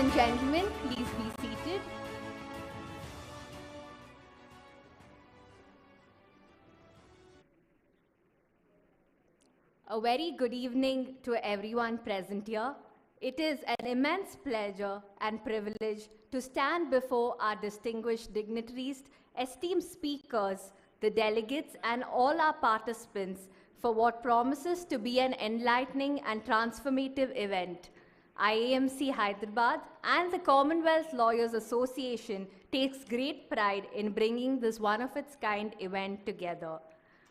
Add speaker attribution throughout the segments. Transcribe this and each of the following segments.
Speaker 1: and gentlemen, please be seated. A very good evening to everyone present here. It is an immense pleasure and privilege to stand before our distinguished dignitaries, esteemed speakers, the delegates, and all our participants for what promises to be an enlightening and transformative event. IAMC Hyderabad and the Commonwealth Lawyers Association takes great pride in bringing this one-of-its-kind event together.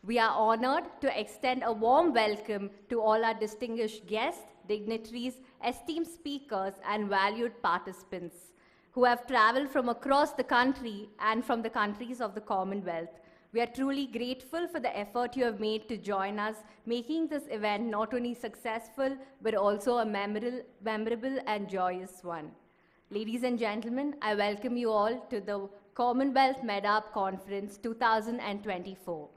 Speaker 1: We are honored to extend a warm welcome to all our distinguished guests, dignitaries, esteemed speakers, and valued participants who have traveled from across the country and from the countries of the Commonwealth. We are truly grateful for the effort you have made to join us, making this event not only successful, but also a memorable and joyous one. Ladies and gentlemen, I welcome you all to the Commonwealth Med-Arb Conference 2024.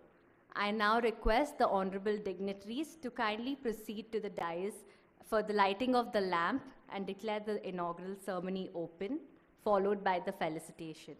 Speaker 1: I now request the honorable dignitaries to kindly proceed to the dais for the lighting of the lamp and declare the inaugural ceremony open, followed by the felicitation.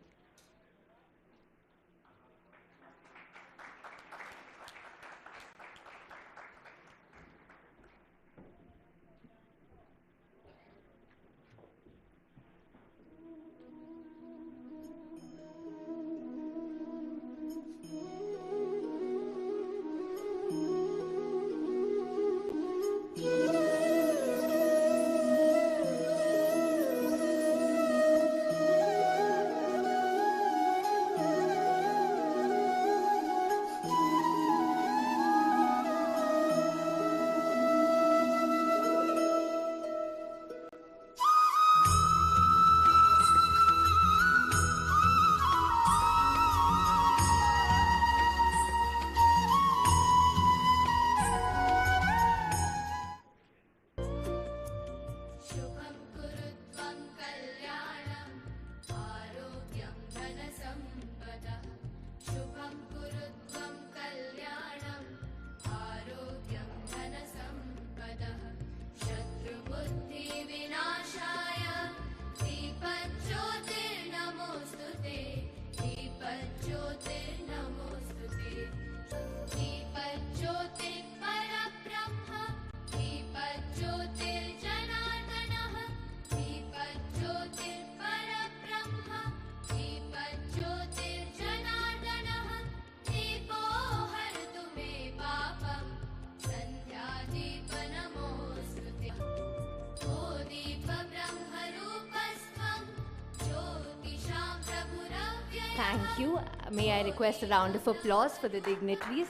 Speaker 1: Thank you. May I request a round of applause for the dignitaries?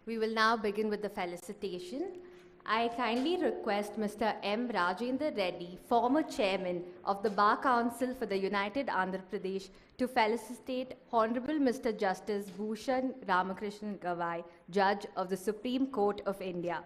Speaker 1: We will now begin with the felicitation. I kindly request Mr. M. Rajendra Reddy, former chairman of the Bar Council for the United Andhra Pradesh, to felicitate Honorable Mr. Justice Bhushan Ramakrishnan Gavai, Judge of the Supreme Court of India.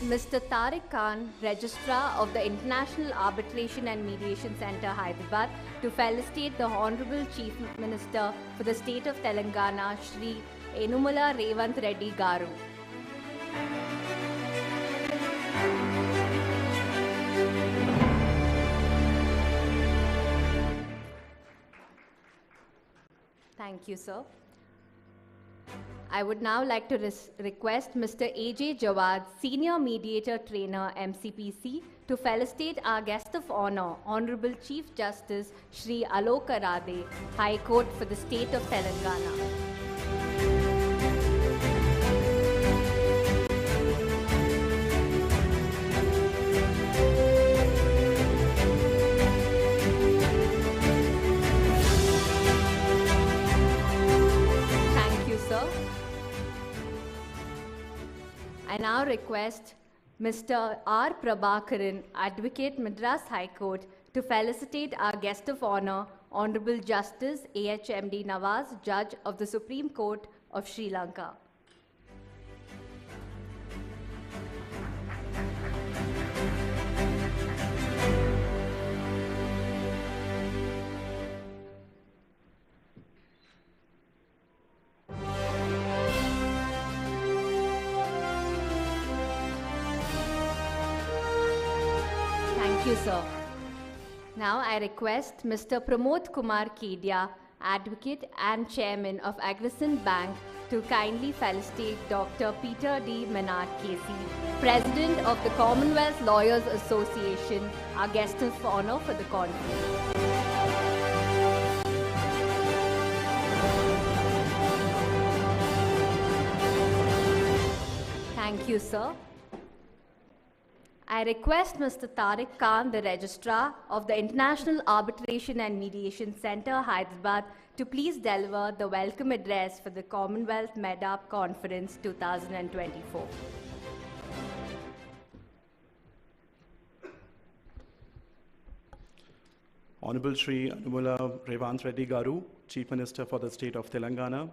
Speaker 1: Mr. Tariq Khan, Registrar of the International Arbitration and Mediation Center, Hyderabad, to felicitate the Honorable Chief Minister for the State of Telangana, Shri Hon'ble Reddy Garu. Thank you, sir. I would now like to request Mr. A.J. Jawad, Senior Mediator Trainer, MCPC, to felicitate our guest of honor, Honorable Chief Justice Shri Alok Arade, High Court for the State of Telangana. now request Mr. R. Prabhakaran, Advocate, Madras High Court, to felicitate our guest of honor, Honorable Justice A.H.M.D. Nawaz, Judge of the Supreme Court of Sri Lanka. Thank you, sir. Now I request Mr. Pramod Kumar Kedia, Advocate and Chairman of Agrison Bank, to kindly felicitate Dr. Peter D. Menard Casey, President of the Commonwealth Lawyers Association, our guest of honor for the conference. Thank you, sir. I request Mr. Tariq Khan, the Registrar of the International Arbitration and Mediation Center, Hyderabad, to please deliver the welcome address for the Commonwealth Med-Arb Conference 2024.
Speaker 2: Hon'ble Sri.A.Revanth Reddy Garu, Chief Minister for the State of Telangana.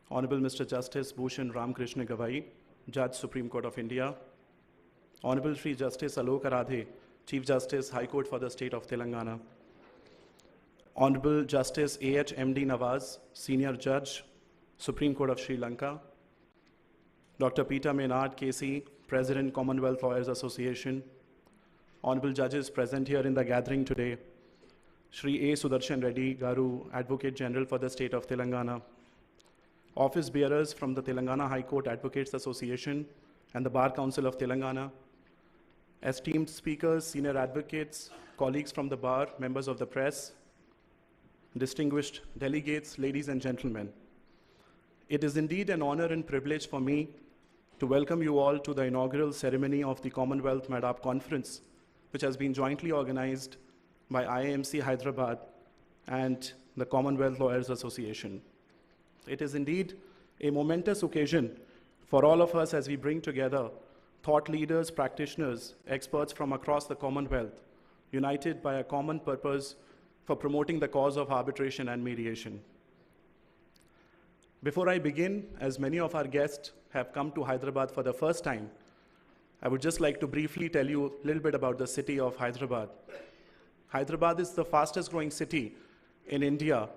Speaker 2: Honorable Mr. Justice Bhushan Ramakrishna Gavai, Judge, Supreme Court of India. Honorable Sri Justice Alok Aradhe, Chief Justice, High Court for the State of Telangana. Honorable Justice A.H.M.D. Nawaz, Senior Judge, Supreme Court of Sri Lanka. Dr. Peter Menard Casey, President, Commonwealth Lawyers Association. Honorable Judges present here in the gathering today. Sri A. Sudarshan Reddy Garu, Advocate General for the State of Telangana. Office bearers from the Telangana High Court Advocates Association and the Bar Council of Telangana. Esteemed speakers, senior advocates, colleagues from the bar, members of the press, distinguished delegates, ladies and gentlemen. It is indeed an honor and privilege for me to welcome you all to the inaugural ceremony of the Commonwealth Med-Arb Conference, which has been jointly organized by IAMC Hyderabad and the Commonwealth Lawyers Association. It is indeed a momentous occasion for all of us as we bring together thought leaders, practitioners, experts from across the Commonwealth, united by a common purpose for promoting the cause of arbitration and mediation. Before I begin, as many of our guests have come to Hyderabad for the first time, I would just like to briefly tell you a little bit about the city of Hyderabad. Hyderabad is the fastest growing city in India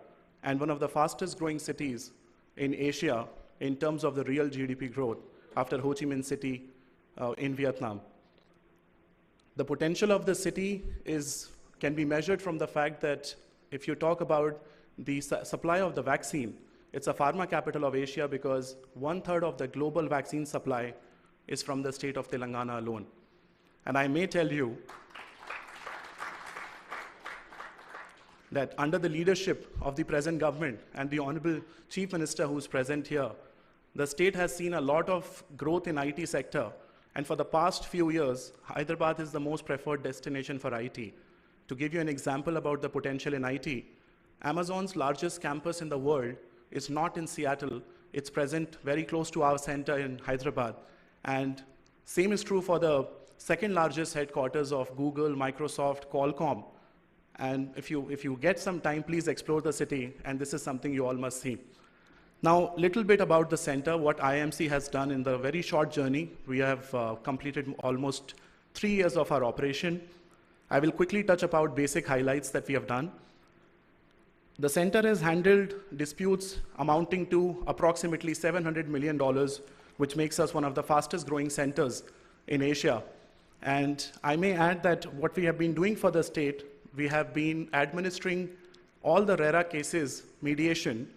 Speaker 2: and one of the fastest growing cities in Asia in terms of the real GDP growth after Ho Chi Minh City in Vietnam. The potential of the city can be measured from the fact that if you talk about the supply of the vaccine, it's a pharma capital of Asia because 1/3 of the global vaccine supply is from the state of Telangana alone. And I may tell you that under the leadership of the present government and the Honorable Chief Minister who's present here, the state has seen a lot of growth in IT sector. And for the past few years, Hyderabad is the most preferred destination for IT. To give you an example about the potential in IT, Amazon's largest campus in the world is not in Seattle. It's present very close to our center in Hyderabad. And same is true for the second largest headquarters of Google, Microsoft, Qualcomm. And if you get some time, please explore the city, and this is something you all must see. Now, little bit about the center, what IAMC has done in the very short journey. We have completed almost 3 years of our operation. I will quickly touch about basic highlights that we have done. The center has handled disputes amounting to approximately $700 million, which makes us one of the fastest growing centers in Asia. And I may add that what we have been doing for the state, we have been administering all the RERA cases, mediation,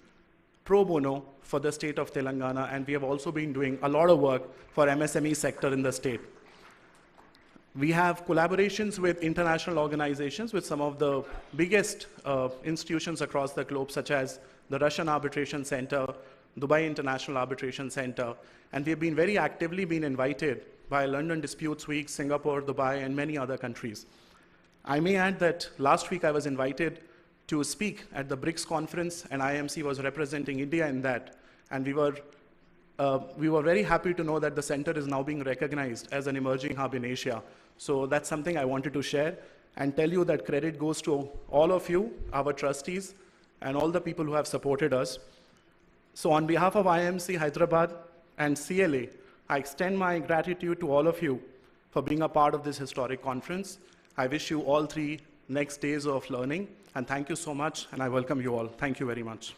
Speaker 2: pro bono for the state of Telangana, and we have also been doing a lot of work for MSME sector in the state. We have collaborations with international organizations, with some of the biggest institutions across the globe, such as the Russian Arbitration Center, Dubai International Arbitration Center, and we have been very actively been invited by London Disputes Week, Singapore, Dubai, and many other countries. I may add that last week I was invited to speak at the BRICS conference, and IAMC was representing India in that. And we were we were very happy to know that the center is now being recognized as an emerging hub in Asia. So that's something I wanted to share and tell you that credit goes to all of you, our trustees, and all the people who have supported us. So on behalf of IAMC Hyderabad and CLA, I extend my gratitude to all of you for being a part of this historic conference. I wish you all 3 next days of learning, and thank you so much, and I welcome you all. Thank you very much.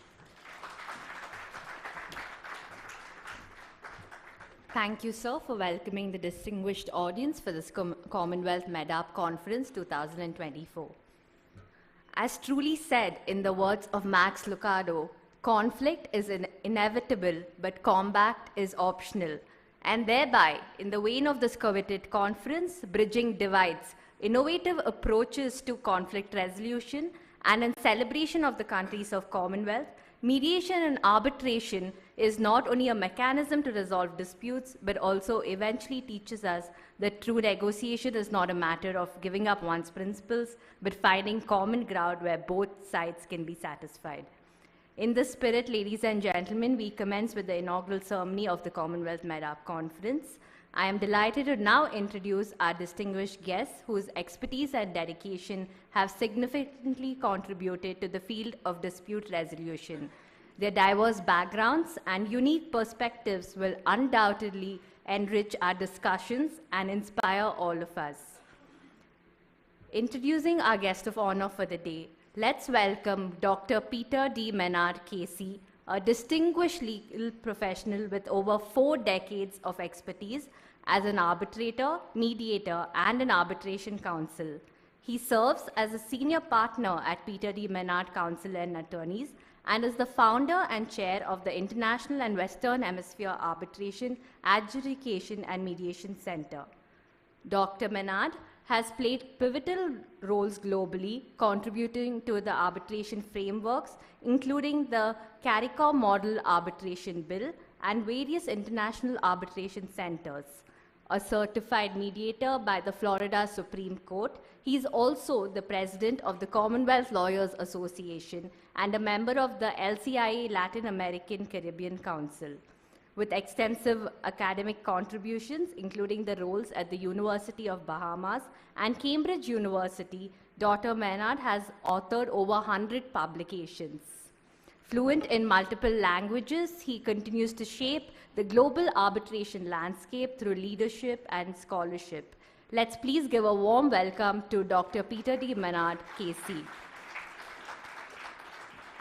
Speaker 1: Thank you, sir, for welcoming the distinguished audience for this Commonwealth Med-Arb Conference 2024. As truly said in the words of Max Lucado, conflict is inevitable, but combat is optional. And thereby, in the vein of this coveted conference, bridging divides, innovative approaches to conflict resolution, and in celebration of the countries of Commonwealth, mediation and arbitration is not only a mechanism to resolve disputes, but also eventually teaches us that true negotiation is not a matter of giving up one's principles, but finding common ground where both sides can be satisfied. In this spirit, ladies and gentlemen, we commence with the inaugural ceremony of the Commonwealth Med-Arb Conference. I am delighted to now introduce our distinguished guests whose expertise and dedication have significantly contributed to the field of dispute resolution. Their diverse backgrounds and unique perspectives will undoubtedly enrich our discussions and inspire all of us. Introducing our guest of honor for the day, let's welcome Dr. Peter D. Menard, KC, a distinguished legal professional with over 4 decades of expertise as an arbitrator, mediator, and an arbitration counsel. He serves as a senior partner at Peter D. Menard Counsel and Attorneys and is the founder and chair of the International and Western Hemisphere Arbitration, Adjudication, and Mediation Center. Dr. Menard has played pivotal roles globally, contributing to the arbitration frameworks, including the CARICOM Model Arbitration Bill and various international arbitration centers. A certified mediator by the Florida Supreme Court, he is also the president of the Commonwealth Lawyers Association and a member of the LCIA Latin American Caribbean Council. With extensive academic contributions, including the roles at the University of Bahamas and Cambridge University, Dr. Menard has authored over 100 publications. Fluent in multiple languages, he continues to shape the global arbitration landscape through leadership and scholarship. Let's please give a warm welcome to Dr. Peter D. Menard, KC.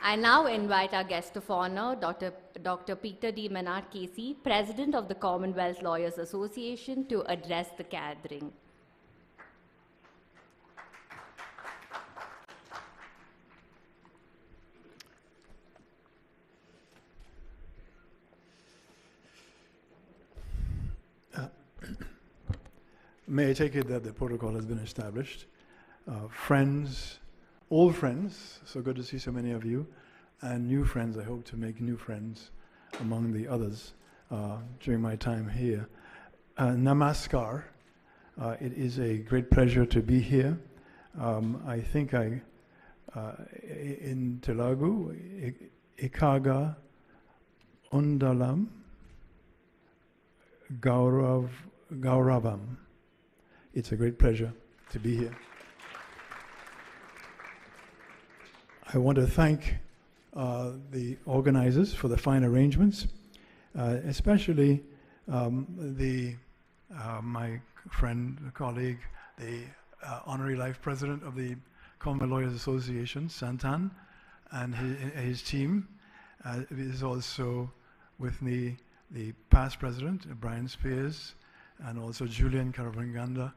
Speaker 1: I now invite our guest of honor, Dr. Peter D. Menard, KC, President of the Commonwealth Lawyers Association, to address the gathering.
Speaker 3: May I take it that the protocol has been established? Friends, old friends, so good to see so many of you, and new friends, I hope to make new friends among the others during my time here. Namaskar. It is a great pleasure to be here. I think in Telugu, Ikaga Undalam Gauravam. It's a great pleasure to be here. I want to thank the organizers for the fine arrangements, especially my friend, colleague, the Honorary Life President of the Commonwealth Lawyers Association, Santan, and his team. Is also with me the past president, Brian Spears, and also Julian Karavanganda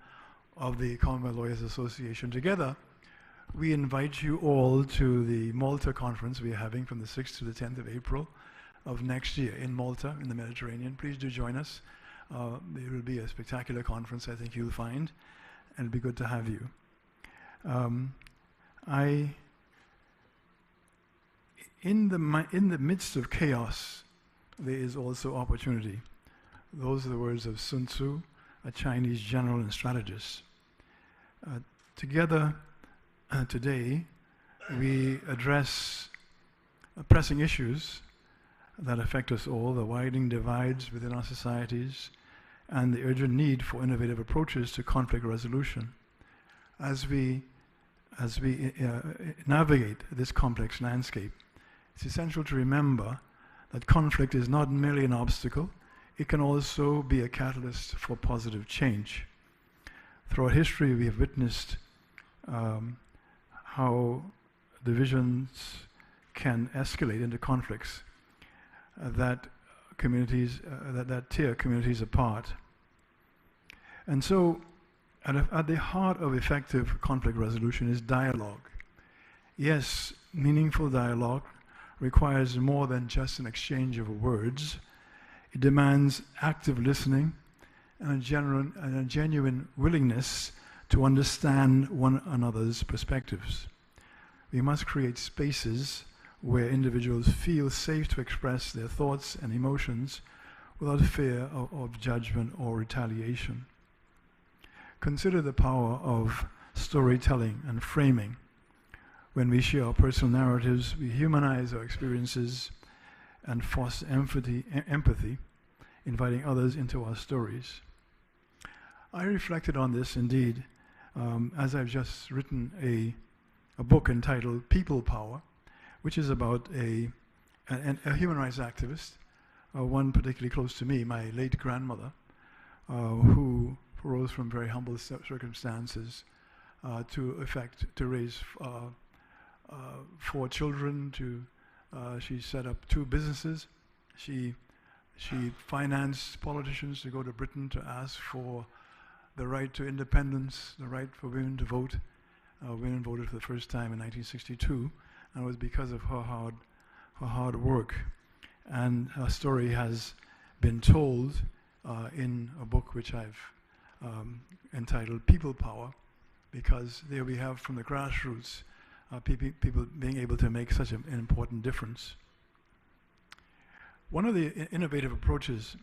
Speaker 3: of the Commonwealth Lawyers Association. Together, we invite you all to the Malta conference we are having from the 6th to the 10th of April of next year in Malta, in the Mediterranean. Please do join us. It will be a spectacular conference, I think you'll find, and it'll be good to have you. In the midst of chaos, there is also opportunity. Those are the words of Sun Tzu, a Chinese general and strategist. Together today, we address pressing issues that affect us all, the widening divides within our societies, and the urgent need for innovative approaches to conflict resolution. As we navigate this complex landscape, it's essential to remember that conflict is not merely an obstacle, it can also be a catalyst for positive change. Throughout history, we have witnessed how divisions can escalate into conflicts that tear communities apart. And so, at the heart of effective conflict resolution is dialogue. Yes, meaningful dialogue requires more than just an exchange of words. It demands active listening and a genuine willingness to understand one another's perspectives. We must create spaces where individuals feel safe to express their thoughts and emotions without fear of judgment or retaliation. Consider the power of storytelling and framing. When we share our personal narratives, we humanize our experiences and foster empathy, inviting others into our stories. I reflected on this indeed, as I've just written a book entitled People Power, which is about a human rights activist, one particularly close to me, my late grandmother, who rose from very humble circumstances to raise 4 children. She set up 2 businesses. She financed politicians to go to Britain to ask for the right to independence, the right for women to vote. Women voted for the first time in 1962, and it was because of her hard work. And her story has been told in a book which I've entitled People Power, because there we have from the grassroots people being able to make such an important difference. One of the innovative approaches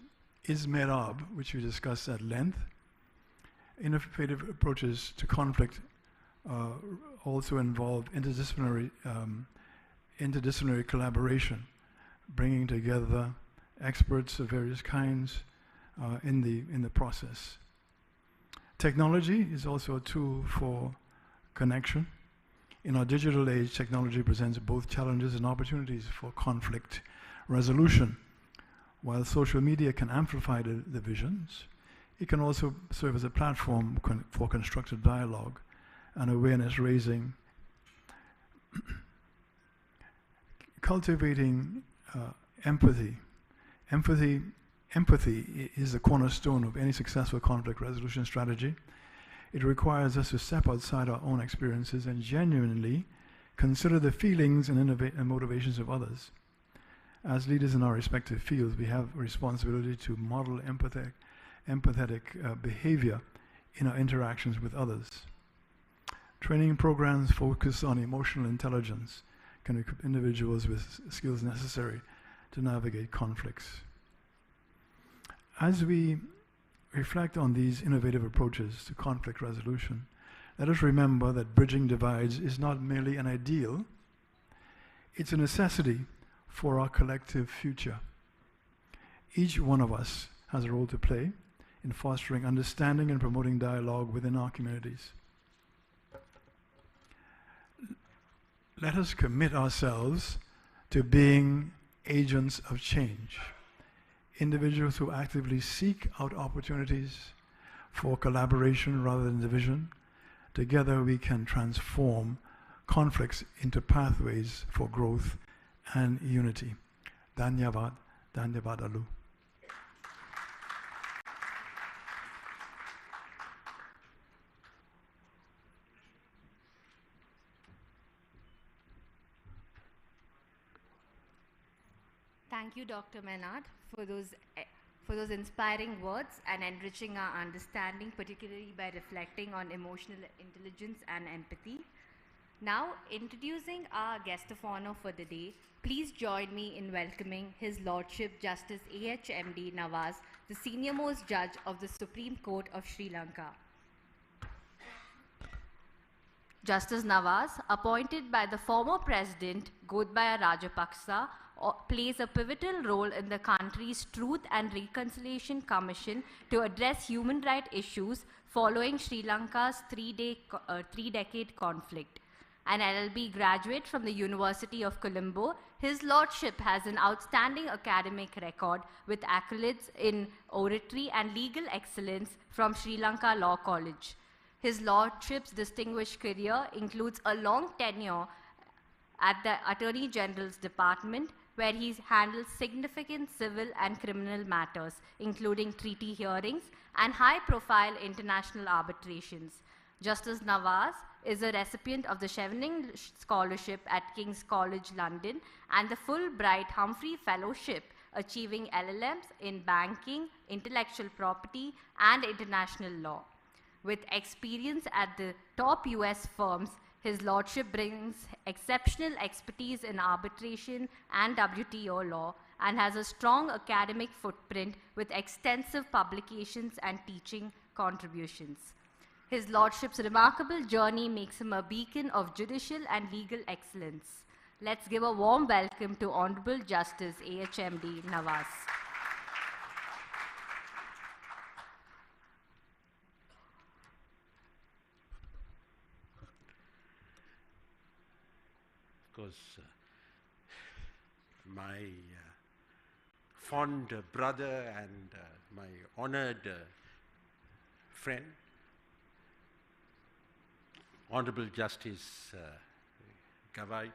Speaker 3: is Med-Arb, which we discussed at length. Innovative approaches to conflict also involve interdisciplinary collaboration, bringing together experts of various kinds in the process. Technology is also a tool for connection. In our digital age, technology presents both challenges and opportunities for conflict resolution. While social media can amplify the divisions, it can also serve as a platform for constructive dialogue and awareness raising. Cultivating empathy. Empathy is the cornerstone of any successful conflict resolution strategy. It requires us to step outside our own experiences and genuinely consider the feelings and motivations of others. As leaders in our respective fields, we have a responsibility to model empathetic behavior in our interactions with others. Training programs focused on emotional intelligence can equip individuals with skills necessary to navigate conflicts. As we reflect on these innovative approaches to conflict resolution, let us remember that bridging divides is not merely an ideal, it's a necessity for our collective future. Each one of us has a role to play in fostering understanding and promoting dialogue within our communities. Let us commit ourselves to being agents of change, individuals who actively seek out opportunities for collaboration rather than division. Together we can transform conflicts into pathways for growth and unity. Dhanyavad, Dhanyavadalu.
Speaker 1: Thank you, Dr. Menard, for those inspiring words and enriching our understanding, particularly by reflecting on emotional intelligence and empathy. Now, introducing our guest of honor for the day, please join me in welcoming His Lordship Justice A.H.M.D. Nawaz, the senior-most judge of the Supreme Court of Sri Lanka. Justice Nawaz, appointed by the former President Gotabaya Rajapaksa plays a pivotal role in the country's Truth and Reconciliation Commission to address human rights issues following Sri Lanka's three-decade conflict. An LLB graduate from the University of Colombo, His Lordship has an outstanding academic record with accolades in oratory and legal excellence from Sri Lanka Law College. His Lordship's distinguished career includes a long tenure at the Attorney General's Department, where he handles significant civil and criminal matters, including treaty hearings and high-profile international arbitrations. Justice Nawaz is a recipient of the Chevening Scholarship at King's College London and the Fulbright Humphrey Fellowship, achieving LLMs in banking, intellectual property, and international law. With experience at the top US firms, His Lordship brings exceptional expertise in arbitration and WTO law and has a strong academic footprint with extensive publications and teaching contributions. His Lordship's remarkable journey makes him a beacon of judicial and legal excellence. Let's give a warm welcome to Honorable Justice AHMD Nawaz.
Speaker 4: Of course, my fond brother and my honored friend, Honorable Justice Gavai,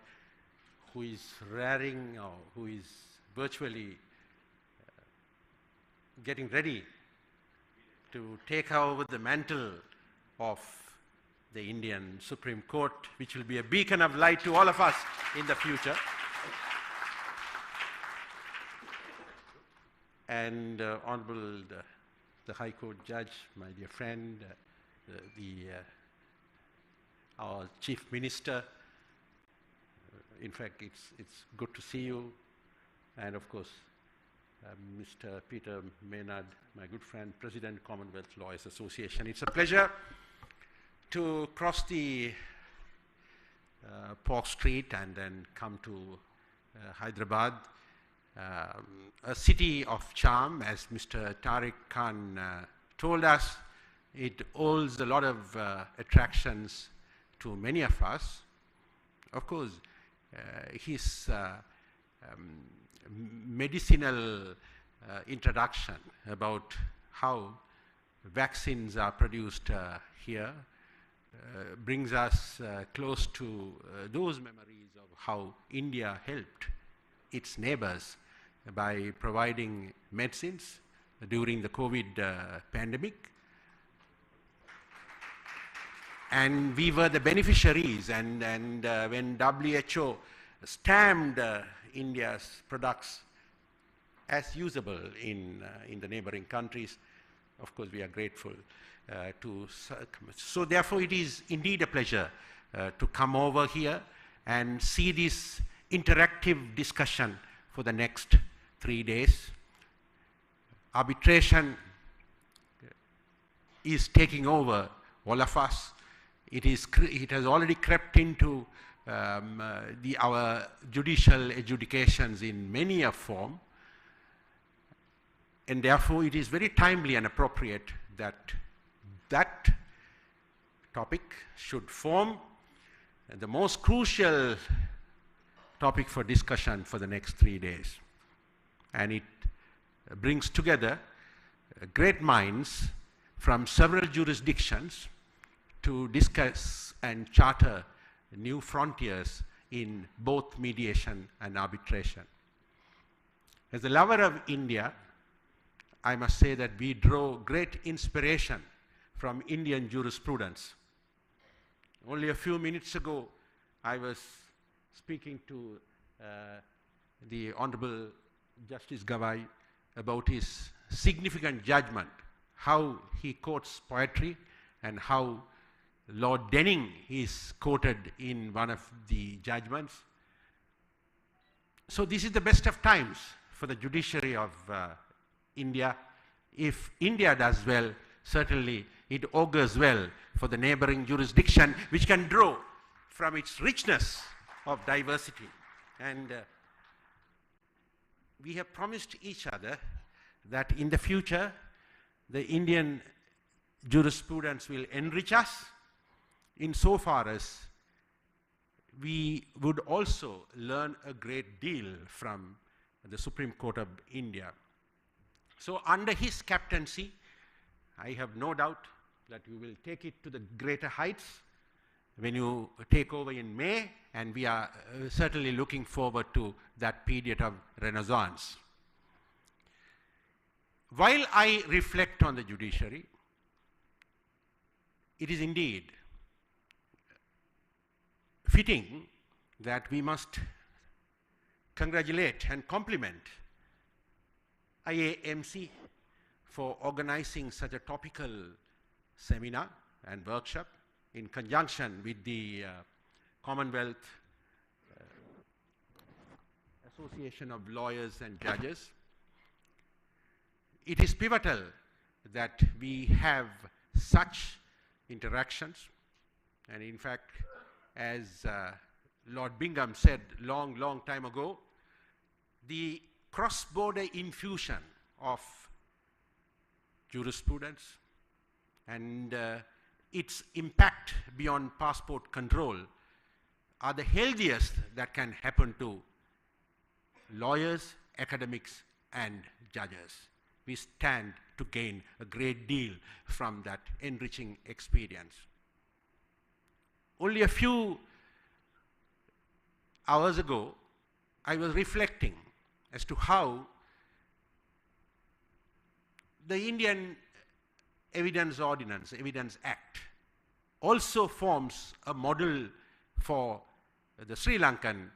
Speaker 4: who is raring or who is virtually getting ready to take over the mantle of the Indian Supreme Court, which will be a beacon of light to all of us in the future. And Honorable the High Court Judge, my dear friend, our Chief Minister. In fact, it's good to see you. And of course, Mr. Peter Maynard, my good friend, President, Commonwealth Lawyers Association. It's a pleasure to cross the Park Street and then come to Hyderabad, a city of charm, as Mr. Tariq Khan told us. It holds a lot of attractions to many of us. Of course, his medicinal introduction about how vaccines are produced here brings us close to those memories of how India helped its neighbors by providing medicines during the COVID pandemic. And we were the beneficiaries, and when WHO stamped India's products as usable in the neighboring countries, of course we are grateful to circumvent. So therefore it is indeed a pleasure to come over here and see this interactive discussion for the next 3 days. Arbitration is taking over all of us. It has already crept into our judicial adjudications in many a form, and therefore it is very timely and appropriate that that topic should form the most crucial topic for discussion for the next 3 days. And it brings together great minds from several jurisdictions to discuss and charter new frontiers in both mediation and arbitration. As a lover of India, I must say that we draw great inspiration from Indian jurisprudence. Only a few minutes ago, I was speaking to the Honorable Justice Gavai about his significant judgment, how he quotes poetry and how Lord Denning is quoted in one of the judgments. So this is the best of times for the judiciary of India. If India does well, certainly it augurs well for the neighboring jurisdiction, which can draw from its richness of diversity. And we have promised each other that in the future, the Indian jurisprudence will enrich us insofar as we would also learn a great deal from the Supreme Court of India. So under his captaincy, I have no doubt that we will take it to the greater heights when you take over in May, and we are certainly looking forward to that period of renaissance. While I reflect on the judiciary, it is indeed fitting that we must congratulate and compliment IAMC for organizing such a topical seminar and workshop in conjunction with the Commonwealth Association of Lawyers and Judges. It is pivotal that we have such interactions, and in fact, as Lord Bingham said long time ago, the cross-border infusion of jurisprudence and its impact beyond passport control are the healthiest that can happen to lawyers, academics, and judges. We stand to gain a great deal from that enriching experience. Only a few hours ago, I was reflecting as to how the Indian Evidence Ordinance, Evidence Act, also forms a model for the Sri Lankan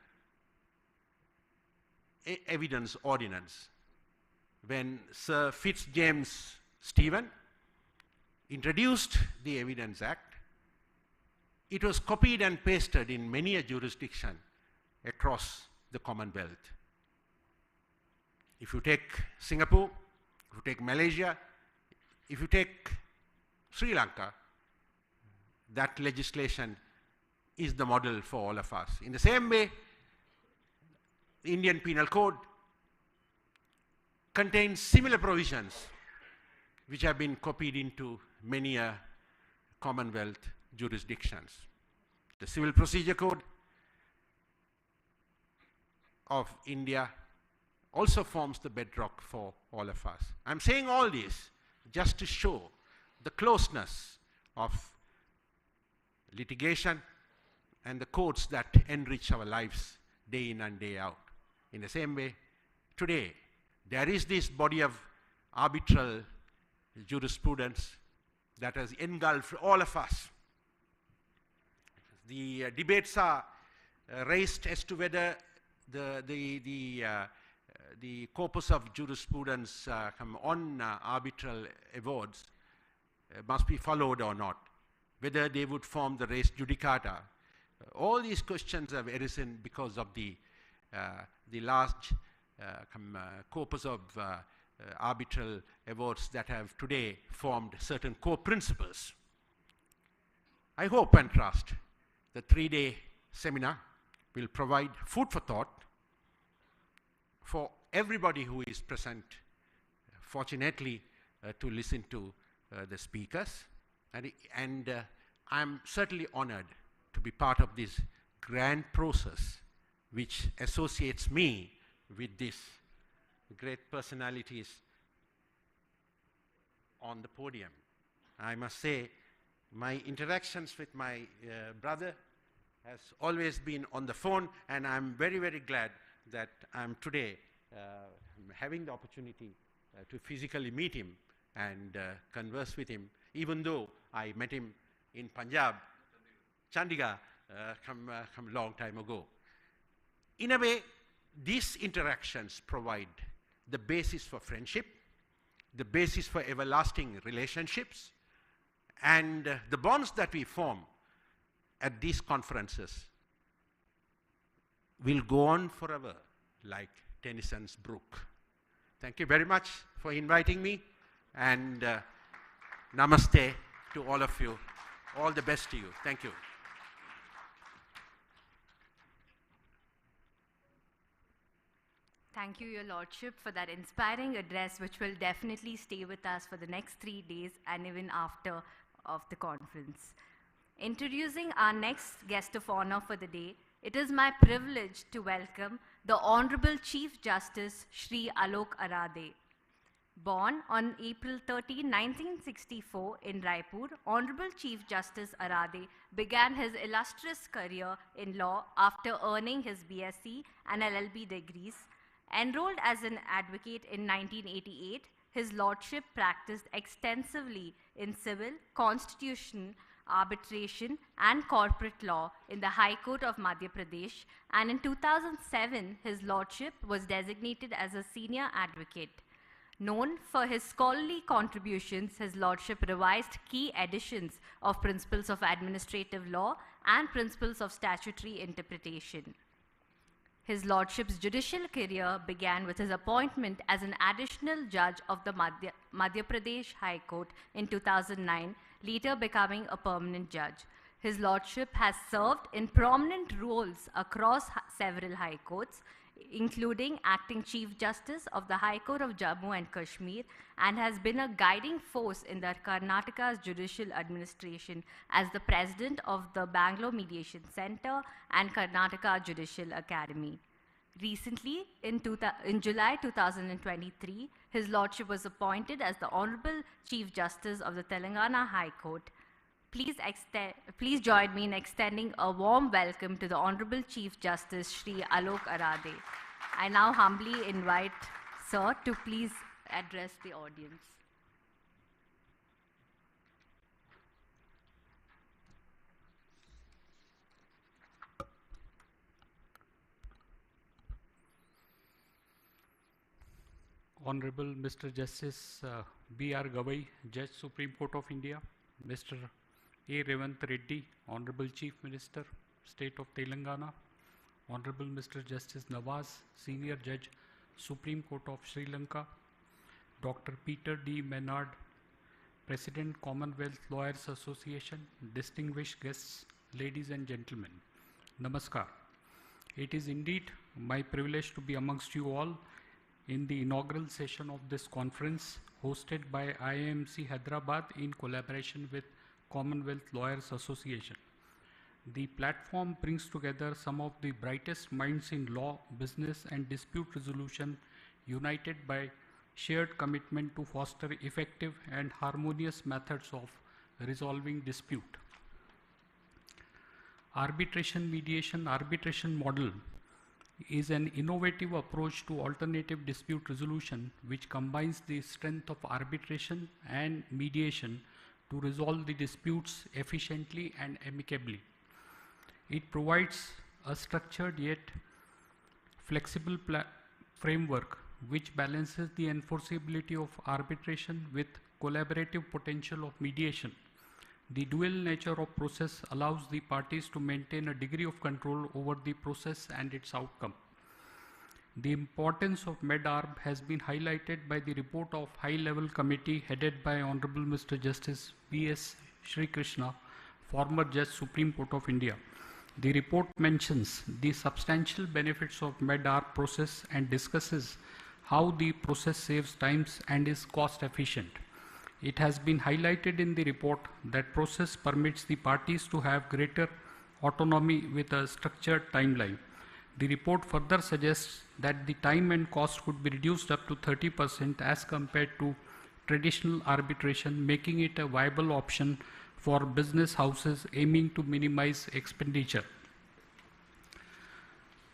Speaker 4: Evidence Ordinance. When Sir Fitzjames Stephen introduced the Evidence Act, it was copied and pasted in many a jurisdiction across the Commonwealth. If you take Singapore, if you take Malaysia, if you take Sri Lanka, that legislation is the model for all of us. In the same way, the Indian Penal Code contains similar provisions which have been copied into many Commonwealth jurisdictions. The Civil Procedure Code of India also forms the bedrock for all of us. I'm saying all this just to show the closeness of litigation and the courts that enrich our lives day in and day out. In the same way, today, there is this body of arbitral jurisprudence that has engulfed all of us. The debates are raised as to whether the corpus of jurisprudence on arbitral awards must be followed or not, whether they would form the res judicata. All these questions have arisen because of the large corpus of arbitral awards that have today formed certain core principles. I hope and trust the 3-day seminar will provide food for thought for everybody who is present, fortunately, to listen to the speakers. And I'm certainly honored to be part of this grand process which associates me with these great personalities on the podium. I must say, my interactions with my brother has always been on the phone, and I'm very, very glad that I'm today having the opportunity to physically meet him and converse with him, even though I met him in Punjab, Chandigarh, a long time ago. In a way, these interactions provide the basis for friendship, the basis for everlasting relationships, and the bonds that we form at these conferences will go on forever, like Tennyson's brook. Thank you very much for inviting me, and namaste to all of you. All the best to you. Thank you.
Speaker 1: Thank you, Your Lordship, for that inspiring address, which will definitely stay with us for the next 3 days and even after of the conference. Introducing our next guest of honor for the day, it is my privilege to welcome the Honorable Chief Justice Shri Alok Arade. Born on April 13, 1964 in Raipur, Honorable Chief Justice Arade began his illustrious career in law after earning his BSc and LLB degrees. Enrolled as an advocate in 1988, his lordship practiced extensively in civil, constitution, arbitration, and corporate law in the High Court of Madhya Pradesh, and in 2007, his lordship was designated as a senior advocate. Known for his scholarly contributions, his lordship revised key editions of Principles of Administrative Law and Principles of Statutory Interpretation. His lordship's judicial career began with his appointment as an additional judge of the Madhya Pradesh High Court in 2009, later becoming a permanent judge. His lordship has served in prominent roles across several high courts, including acting Chief Justice of the High Court of Jammu and Kashmir, and has been a guiding force in the Karnataka's judicial administration as the president of the Bangalore Mediation Center and Karnataka Judicial Academy. Recently, in July 2023, his lordship was appointed as the Honorable Chief Justice of the Telangana High Court. Please join me in extending a warm welcome to the Honorable Chief Justice Shri Alok Arade. I now humbly invite Sir to please address the audience.
Speaker 5: Honorable Mr. Justice B.R. Gavai, Judge Supreme Court of India, Mr. A.Revanth Reddy, Honorable Chief Minister, State of Telangana, Honorable Mr. Justice Nawaz, Senior Judge, Supreme Court of Sri Lanka, Dr. Peter D. Menard, President, Commonwealth Lawyers Association, distinguished guests, ladies and gentlemen, Namaskar. It is indeed my privilege to be amongst you all in the inaugural session of this conference hosted by IAMC Hyderabad in collaboration with Commonwealth Lawyers Association. The platform brings together some of the brightest minds in law, business, and dispute resolution, united by shared commitment to foster effective and harmonious methods of resolving dispute. Arbitration model is an innovative approach to alternative dispute resolution which combines the strength of arbitration and mediation to resolve the disputes efficiently and amicably. It provides a structured yet flexible framework which balances the enforceability of arbitration with collaborative potential of mediation. The dual nature of process allows the parties to maintain a degree of control over the process and its outcome. The importance of Med-Arb has been highlighted by the report of high-level committee headed by Honorable Mr. Justice V.S. Sri Krishna, former Judge Supreme Court of India. The report mentions the substantial benefits of Med-Arb process and discusses how the process saves times and is cost efficient. It has been highlighted in the report that process permits the parties to have greater autonomy with a structured timeline. The report further suggests that the time and cost could be reduced up to 30% as compared to traditional arbitration, making it a viable option for business houses aiming to minimize expenditure.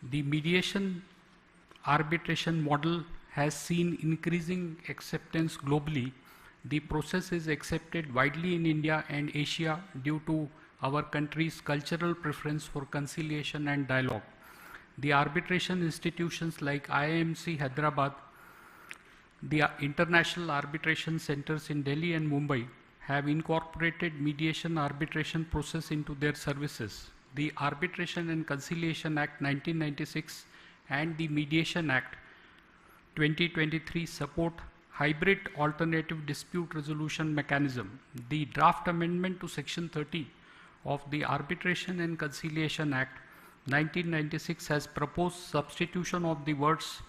Speaker 5: The mediation arbitration model has seen increasing acceptance globally. The process is accepted widely in India and Asia due to our country's cultural preference for conciliation and dialogue. The arbitration institutions like IAMC Hyderabad, the international arbitration centers in Delhi and Mumbai have incorporated mediation arbitration process into their services. The Arbitration and Conciliation Act 1996 and the Mediation Act 2023 support hybrid alternative dispute resolution mechanism. The draft amendment to Section 30 of the Arbitration and Conciliation Act 1996 has proposed substitution of the words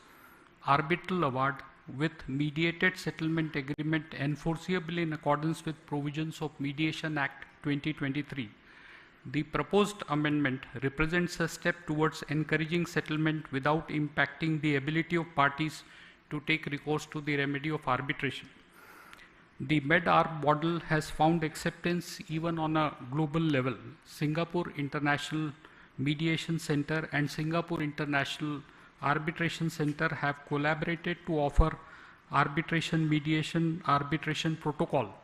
Speaker 5: arbitral award with mediated settlement agreement enforceable in accordance with provisions of Mediation Act 2023. The proposed amendment represents a step towards encouraging settlement without impacting the ability of parties to take recourse to the remedy of arbitration. The Med-Arb model has found acceptance even on a global level. Singapore International Mediation Center and Singapore International Arbitration Center have collaborated to offer arbitration protocol,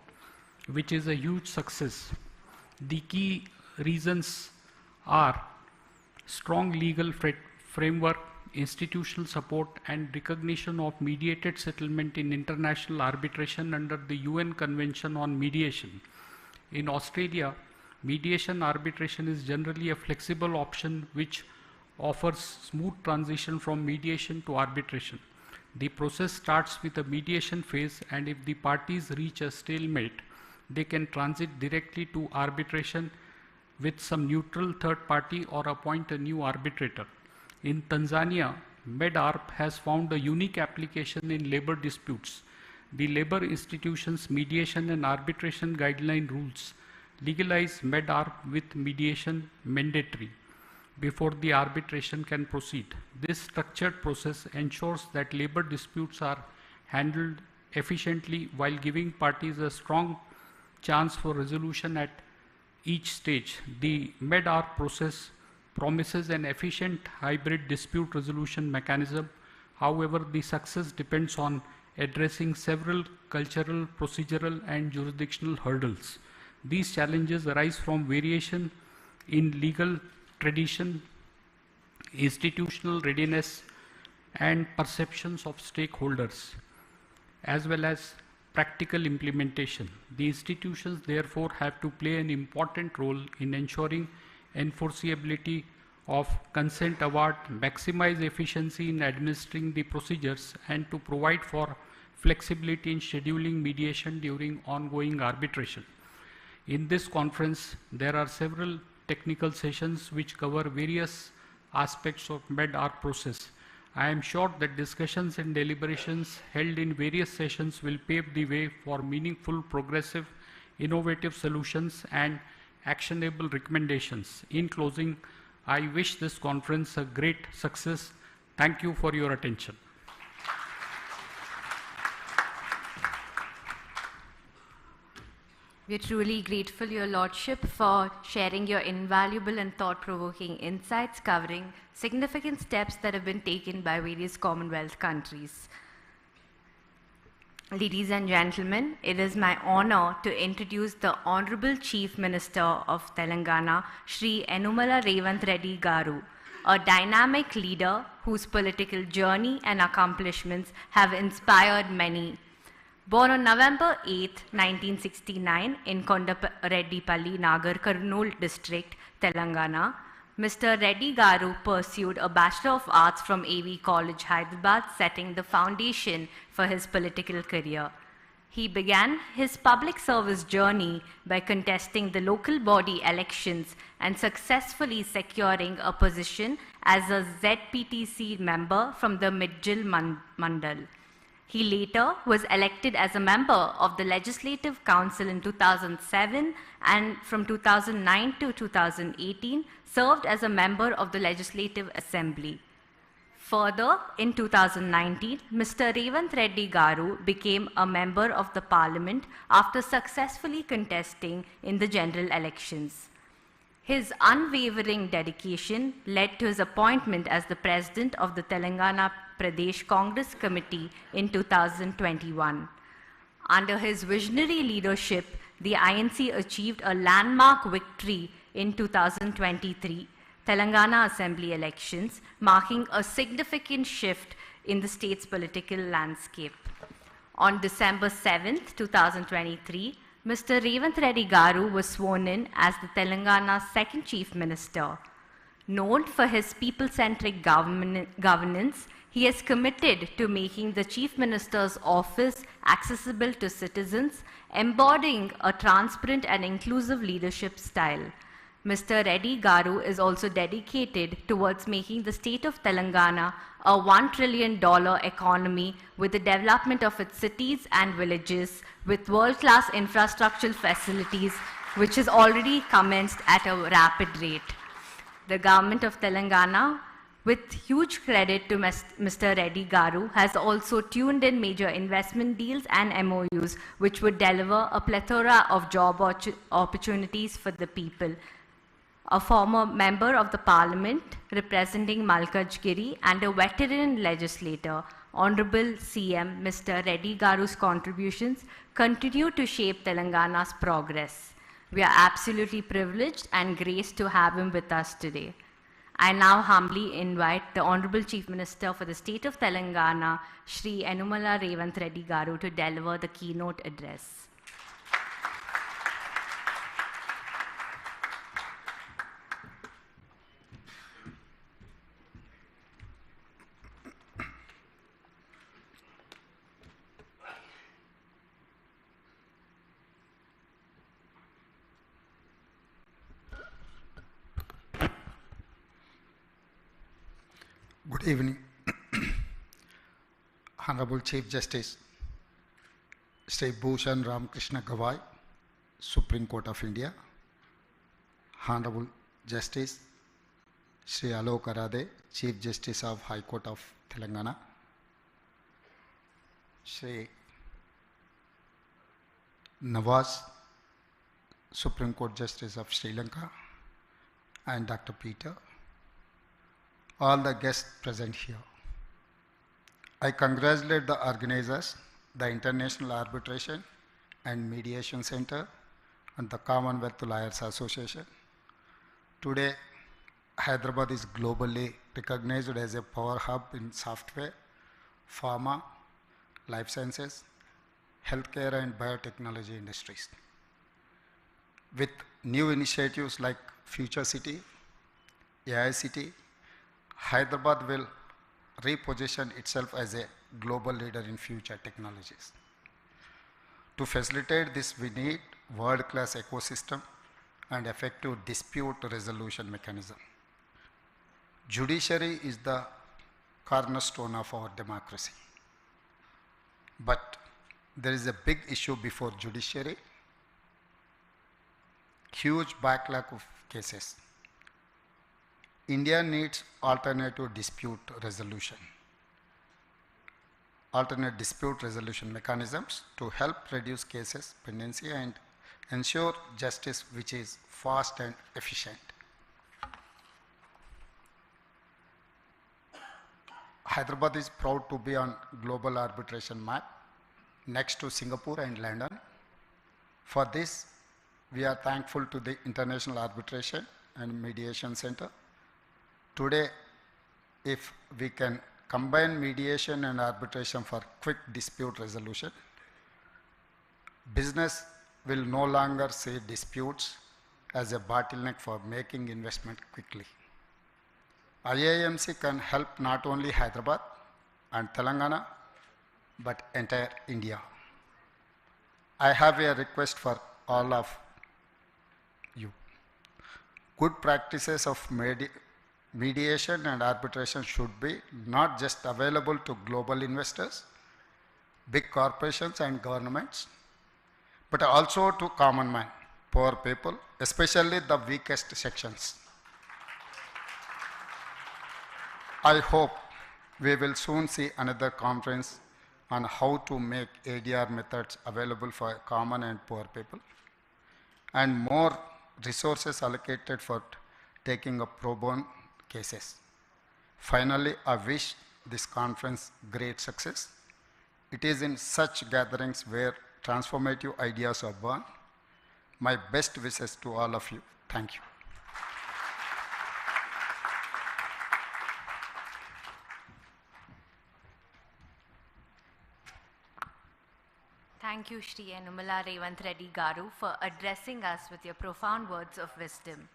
Speaker 5: which is a huge success. The key reasons are strong legal framework, institutional support, and recognition of mediated settlement in international arbitration under the UN Convention on Mediation. In Australia, mediation arbitration is generally a flexible option which offers smooth transition from mediation to arbitration. The process starts with a mediation phase, and if the parties reach a stalemate, they can transit directly to arbitration with some neutral third party or appoint a new arbitrator. In Tanzania, Med-Arb has found a unique application in labor disputes. The labor institutions mediation and arbitration guideline rules legalize Med-Arb with mediation mandatory before the arbitration can proceed. This structured process ensures that labor disputes are handled efficiently while giving parties a strong chance for resolution at each stage. The Med-Arb process promises an efficient hybrid dispute resolution mechanism. However, the success depends on addressing several cultural, procedural, and jurisdictional hurdles. These challenges arise from variation in legal tradition, institutional readiness, and perceptions of stakeholders, as well as practical implementation. The institutions therefore have to play an important role in ensuring enforceability of consent award, maximize efficiency in administering the procedures, and to provide for flexibility in scheduling mediation during ongoing arbitration. In this conference, there are several technical sessions which cover various aspects of Med-Arb process. I am sure that discussions and deliberations held in various sessions will pave the way for meaningful, progressive, innovative solutions and actionable recommendations. In closing, I wish this conference a great success. Thank you for your attention.
Speaker 1: We are truly grateful, Your Lordship, for sharing your invaluable and thought-provoking insights covering significant steps that have been taken by various Commonwealth countries. Ladies and gentlemen, it is my honor to introduce the Honorable Chief Minister of Telangana, Shri Revanth Reddy Garu, a dynamic leader whose political journey and accomplishments have inspired many. Born on November 8, 1969 in Kondareddipalli, Nagar Kurnool district, Telangana, Mr. Reddy Garu pursued a Bachelor of Arts from AV College, Hyderabad, setting the foundation for his political career. He began his public service journey by contesting the local body elections and successfully securing a position as a ZPTC member from the Midjil Mandal. He later was elected as a member of the Legislative Council in 2007 and from 2009 to 2018 served as a member of the Legislative Assembly. Further, in 2019, Mr. Revanth Reddy Garu became a member of the Parliament after successfully contesting in the general elections. His unwavering dedication led to his appointment as the President of the Telangana Pradesh Congress Committee in 2021. Under his visionary leadership, the INC achieved a landmark victory in 2023 Telangana Assembly elections, marking a significant shift in the state's political landscape. On December 7, 2023, Mr. Revanth Reddy Garu was sworn in as the Telangana's second Chief Minister. Known for his people-centric governance, he is committed to making the Chief Minister's office accessible to citizens, embodying a transparent and inclusive leadership style. Mr. Reddy Garu is also dedicated towards making the state of Telangana a $1 trillion economy with the development of its cities and villages with world-class infrastructural facilities, which has already commenced at a rapid rate. The government of Telangana, with huge credit to Mr. Reddy Garu, has also tuned in major investment deals and MOUs, which would deliver a plethora of job opportunities for the people. A former member of the parliament representing Malkajgiri and a veteran legislator, Hon'ble CM Mr. Reddy Garu's contributions continue to shape Telangana's progress. We are absolutely privileged and graced to have him with us today. I now humbly invite the Honorable Chief Minister for the State of Telangana, Shri Revanth Reddy Garu, to deliver the keynote address.
Speaker 6: Good evening. Honorable Chief Justice Sri Bhushan Ramakrishna Gawai, Supreme Court of India, Honorable Justice Sri Alok Arade, Chief Justice of High Court of Telangana, Sri Nawaz, Supreme Court Justice of Sri Lanka, and Dr. Peter, all the guests present here. I congratulate the organizers, the International Arbitration and Mediation Center, and the Commonwealth Lawyers Association. Today, Hyderabad is globally recognized as a power hub in software, pharma, life sciences, healthcare and biotechnology industries. With new initiatives like Future City, AI City, Hyderabad will reposition itself as a global leader in future technologies. To facilitate this, we need world-class ecosystem and effective dispute resolution mechanism. Judiciary is the cornerstone of our democracy. But there is a big issue before judiciary, huge backlog of cases. India needs alternate dispute resolution mechanisms to help reduce cases pendency and ensure justice which is fast and efficient. Hyderabad is proud to be on global arbitration map next to Singapore and London. For this, we are thankful to the International Arbitration and Mediation Center. Today, if we can combine mediation and arbitration for quick dispute resolution, business will no longer see disputes as a bottleneck for making investment quickly. IAMC can help not only Hyderabad and Telangana, but entire India. I have a request for all of you. Good practices of mediation and arbitration should be not just available to global investors, big corporations and governments, but also to common man, poor people, especially the weakest sections. I hope we will soon see another conference on how to make ADR methods available for common and poor people, and more resources allocated for taking up pro bono cases. Finally, I wish this conference great success. It is in such gatherings where transformative ideas are born. My best wishes to all of you. Thank you.
Speaker 1: Thank you, Shri Revanth Reddy Garu, for addressing us with your profound words of wisdom.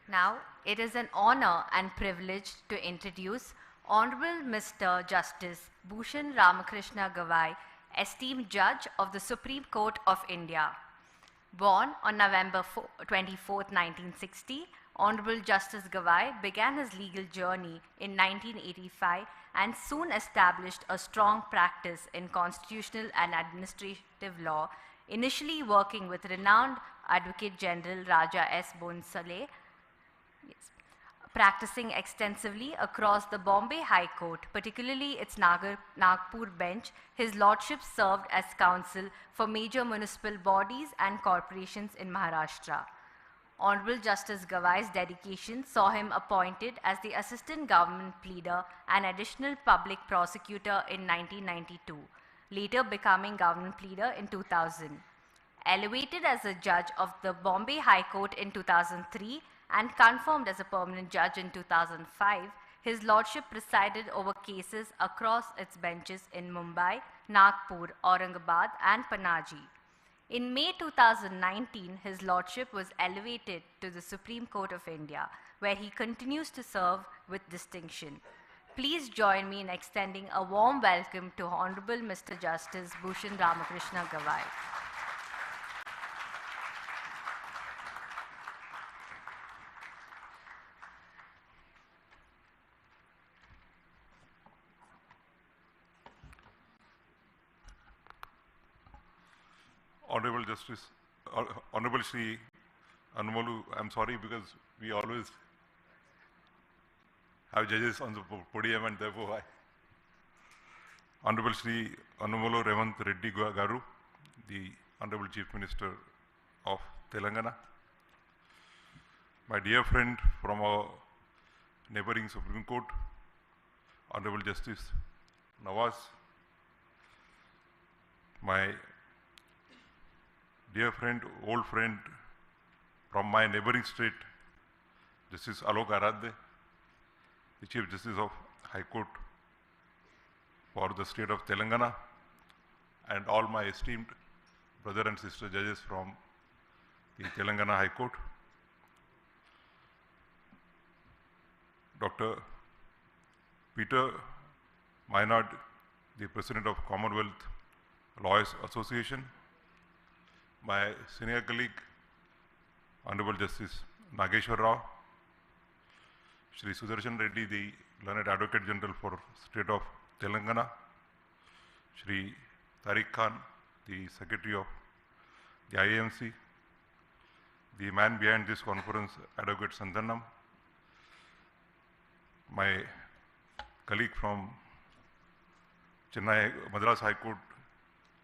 Speaker 1: Now, it is an honor and privilege to introduce Honorable Mr. Justice Bhushan Ramakrishna Gawai, esteemed Judge of the Supreme Court of India. Born on November 24, 1960, Honorable Justice Gavai began his legal journey in 1985 and soon established a strong practice in constitutional and administrative law, initially working with renowned Advocate General Raja S. Bonsale, practicing extensively across the Bombay High Court, particularly its Nagpur bench. His lordship served as counsel for major municipal bodies and corporations in Maharashtra. Honorable Justice Gavai's dedication saw him appointed as the Assistant Government Pleader and Additional Public Prosecutor in 1992, later becoming Government Pleader in 2000. Elevated as a judge of the Bombay High Court in 2003, and confirmed as a permanent judge in 2005, his lordship presided over cases across its benches in Mumbai, Nagpur, Aurangabad and Panaji. In May 2019, his lordship was elevated to the Supreme Court of India, where he continues to serve with distinction. Please join me in extending a warm welcome to Honorable Mr. Justice Bhushan Ramakrishna Gavai.
Speaker 7: Hon'ble Shri Anmolu, I'm sorry because we always have judges on the podium and therefore Hon'ble Shri Hon'ble Revanth Reddy Garu, the Honorable Chief Minister of Telangana, my dear friend from our neighboring Supreme Court, Honorable Justice Nawaz, my dear friend, old friend from my neighboring state, Justice Alok Aradhye, the Chief Justice of High Court for the state of Telangana, and all my esteemed brother and sister judges from the Telangana High Court. Dr. Peter Maynard, the President of Commonwealth Lawyers Association, my senior colleague, Honorable Justice Nageshwar Rao, Shri Sudarshan Reddy, the Learned Advocate General for State of Telangana, Shri Tariq Khan, the Secretary of the IAMC, the man behind this conference, Advocate Santhanam, my colleague from Chennai, Madras High Court,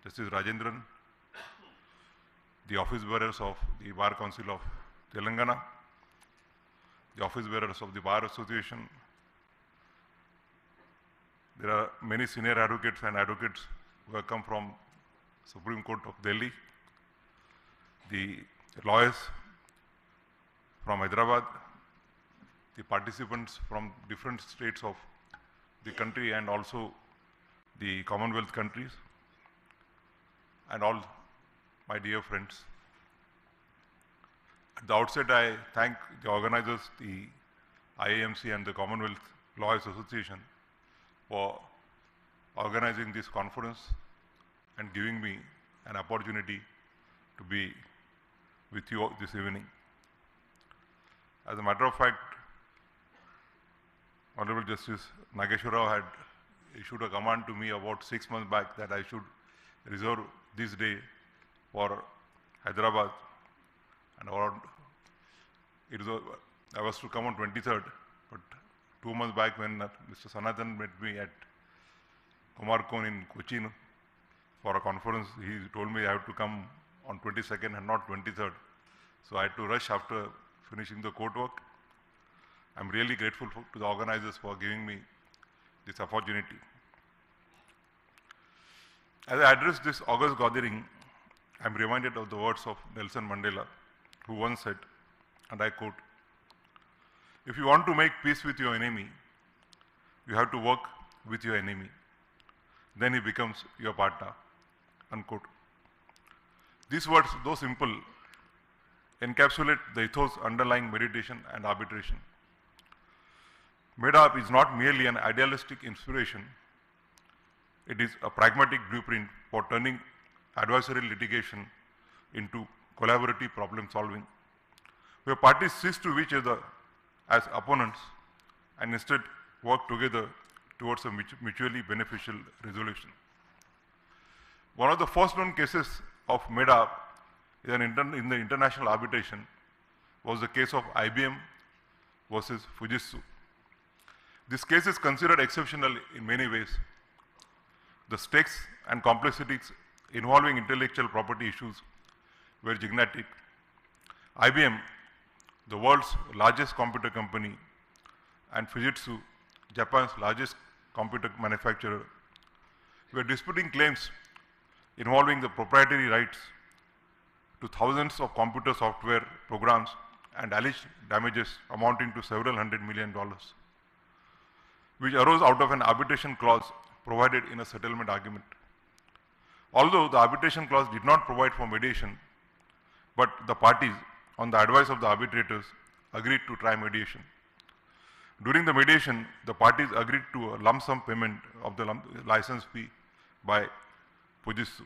Speaker 7: Justice Rajendran, the office bearers of the Bar Council of Telangana, the office bearers of the Bar Association. There are many senior advocates and advocates who have come from Supreme Court of Delhi, the lawyers from Hyderabad, the participants from different states of the country and also the Commonwealth countries, and all my dear friends. At the outset, I thank the organizers, the IAMC and the Commonwealth Lawyers Association for organizing this conference and giving me an opportunity to be with you this evening. As a matter of fact, Honorable Justice Nageshwar Rao had issued a command to me about 6 months back that I should reserve this day for Hyderabad, and I was to come on 23rd, but 2 months back when Mr. Sanathan met me at Kumarkon in Cochin for a conference, he told me I have to come on 22nd and not 23rd. So I had to rush after finishing the court work. I'm really grateful to the organizers for giving me this opportunity. As I address this August gathering, I'm reminded of the words of Nelson Mandela, who once said, and I quote, "If you want to make peace with your enemy, you have to work with your enemy. Then he becomes your partner," unquote. These words, though simple, encapsulate the ethos underlying mediation and arbitration. Med-Arb is not merely an idealistic inspiration, it is a pragmatic blueprint for turning adversarial litigation into collaborative problem solving, where parties cease to view each other as opponents and instead work together towards a mutually beneficial resolution. One of the first known cases of Med-Arb in the international arbitration was the case of IBM versus Fujitsu. This case is considered exceptional in many ways. The stakes and complexities involving intellectual property issues were gigantic. IBM, the world's largest computer company, and Fujitsu, Japan's largest computer manufacturer, were disputing claims involving the proprietary rights to thousands of computer software programs and alleged damages amounting to several $100 million, which arose out of an arbitration clause provided in a settlement argument. Although the arbitration clause did not provide for mediation, but the parties, on the advice of the arbitrators, agreed to try mediation. During the mediation, the parties agreed to a lump sum payment of the license fee by Fujitsu.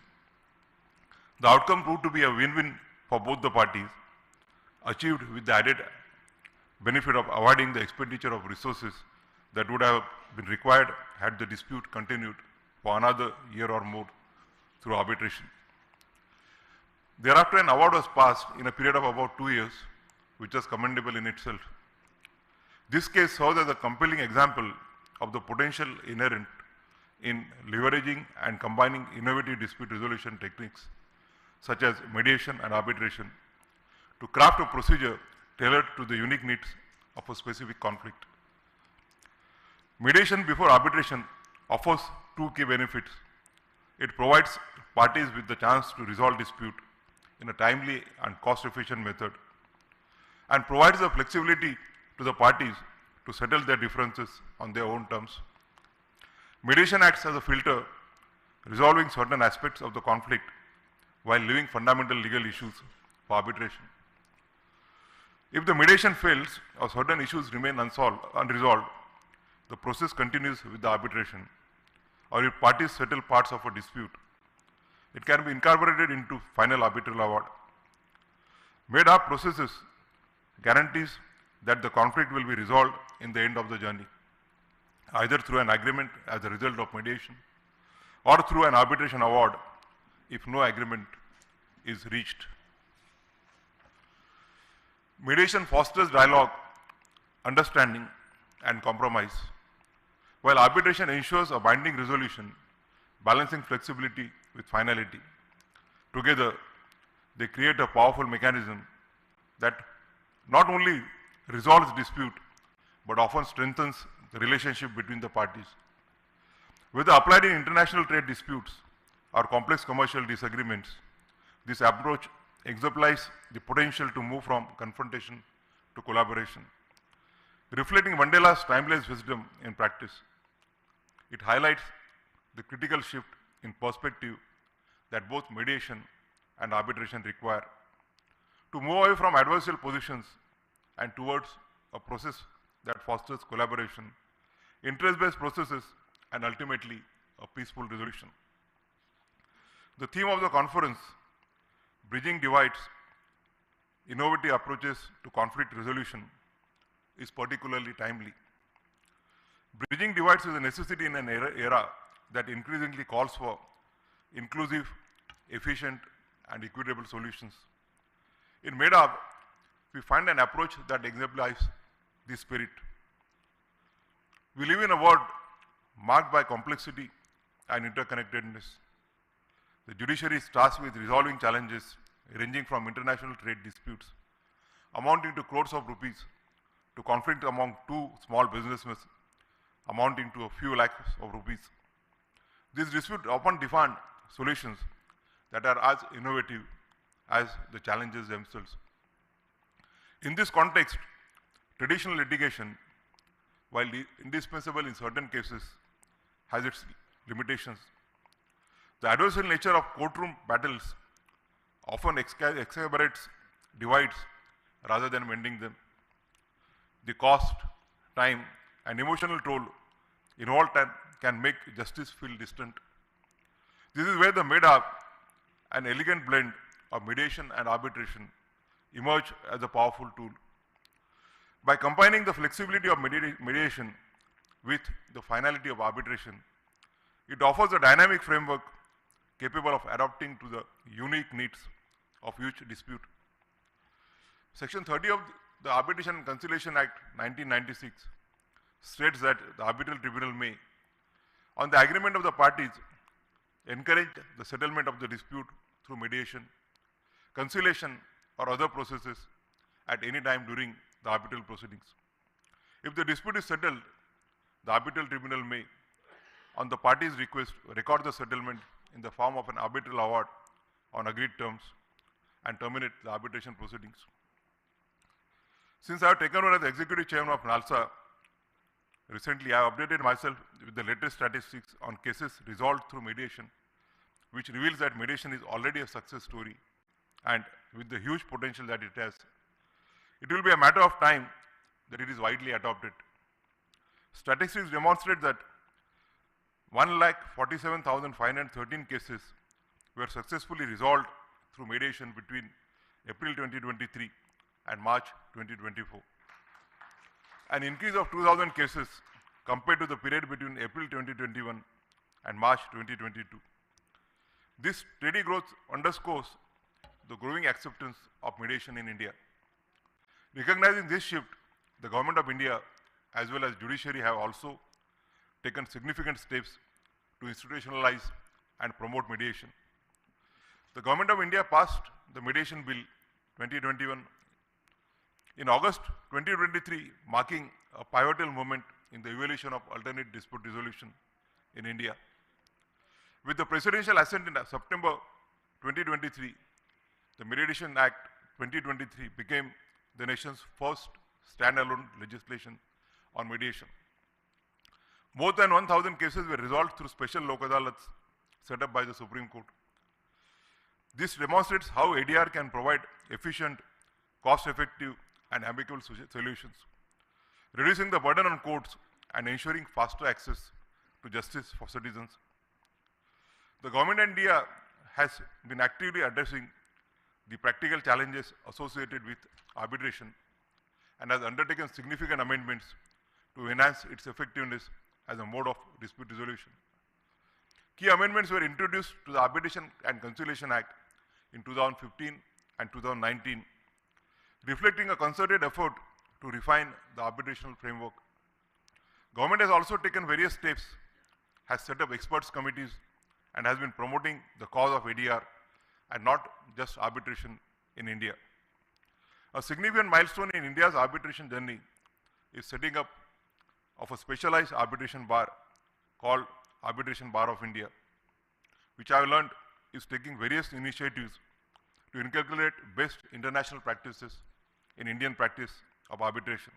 Speaker 7: The outcome proved to be a win-win for both the parties, achieved with the added benefit of avoiding the expenditure of resources that would have been required had the dispute continued for another year or more through arbitration. Thereafter, an award was passed in a period of about 2 years, which was commendable in itself. This case serves as a compelling example of the potential inherent in leveraging and combining innovative dispute resolution techniques such as mediation and arbitration to craft a procedure tailored to the unique needs of a specific conflict. Mediation before arbitration offers two key benefits. It provides parties with the chance to resolve dispute in a timely and cost-efficient method, and provides the flexibility to the parties to settle their differences on their own terms. Mediation acts as a filter, resolving certain aspects of the conflict while leaving fundamental legal issues for arbitration. If the mediation fails or certain issues remain unresolved, the process continues with the arbitration, or if parties settle parts of a dispute, it can be incorporated into final arbitral award. Med-Arb processes guarantees that the conflict will be resolved in the end of the journey, either through an agreement as a result of mediation or through an arbitration award if no agreement is reached. Mediation fosters dialogue, understanding, and compromise, while arbitration ensures a binding resolution, balancing flexibility with finality. Together, they create a powerful mechanism that not only resolves dispute, but often strengthens the relationship between the parties. Whether applied in international trade disputes or complex commercial disagreements, this approach exemplifies the potential to move from confrontation to collaboration, reflecting Mandela's timeless wisdom in practice. It highlights the critical shift in perspective that both mediation and arbitration require to move away from adversarial positions and towards a process that fosters collaboration, interest-based processes, and ultimately a peaceful resolution. The theme of the conference, Bridging Divides, Innovative Approaches to Conflict Resolution, is particularly timely. Bridging divides is a necessity in an era that increasingly calls for inclusive, efficient, and equitable solutions. In Med-Arb, we find an approach that exemplifies this spirit. We live in a world marked by complexity and interconnectedness. The judiciary is tasked with resolving challenges ranging from international trade disputes amounting to crores of rupees to conflict among two small businessmen amounting to a few lakhs of rupees. These disputes often demand solutions that are as innovative as the challenges themselves. In this context, traditional litigation, while indispensable in certain cases, has its limitations. The adversarial nature of courtroom battles often exacerbates divides rather than mending them. The cost, time, and emotional toll involved can make justice feel distant. This is where the Med-Arb, an elegant blend of mediation and arbitration emerge as a powerful tool. By combining the flexibility of mediation with the finality of arbitration, it offers a dynamic framework capable of adapting to the unique needs of each dispute. Section 30 of the Arbitration and Conciliation Act 1996 states that the arbitral tribunal may, on the agreement of the parties, encourage the settlement of the dispute through mediation, conciliation, or other processes at any time during the arbitral proceedings. If the dispute is settled, the arbitral tribunal may, on the parties' request, record the settlement in the form of an arbitral award on agreed terms and terminate the arbitration proceedings. Since I have taken over as the executive chairman of NALSA, recently I have updated myself with the latest statistics on cases resolved through mediation, which reveals that mediation is already a success story, and with the huge potential that it has, it will be a matter of time that it is widely adopted. Statistics demonstrate that 1,47,513 cases were successfully resolved through mediation between April 2023 and March 2024. An increase of 2,000 cases compared to the period between April 2021 and March 2022. This steady growth underscores the growing acceptance of mediation in India. Recognizing this shift, the Government of India as well as judiciary have also taken significant steps to institutionalize and promote mediation. The Government of India passed the Mediation Bill 2021 in August 2023, marking a pivotal moment in the evolution of alternate dispute resolution in India. With the presidential assent in September 2023, the Mediation Act 2023 became the nation's first standalone legislation on mediation. More than 1,000 cases were resolved through special Lok Adalats set up by the Supreme Court. This demonstrates how ADR can provide efficient, cost-effective, and amicable solutions, reducing the burden on courts and ensuring faster access to justice for citizens. The Government of India has been actively addressing the practical challenges associated with arbitration and has undertaken significant amendments to enhance its effectiveness as a mode of dispute resolution. Key amendments were introduced to the Arbitration and Conciliation Act in 2015 and 2019, reflecting a concerted effort to refine the arbitrational framework. Government has also taken various steps, has set up experts committees, and has been promoting the cause of ADR and not just arbitration in India. A significant milestone in India's arbitration journey is setting up of a specialized arbitration bar called Arbitration Bar of India, which I have learned is taking various initiatives to inculcate best international practices in Indian practice of arbitration.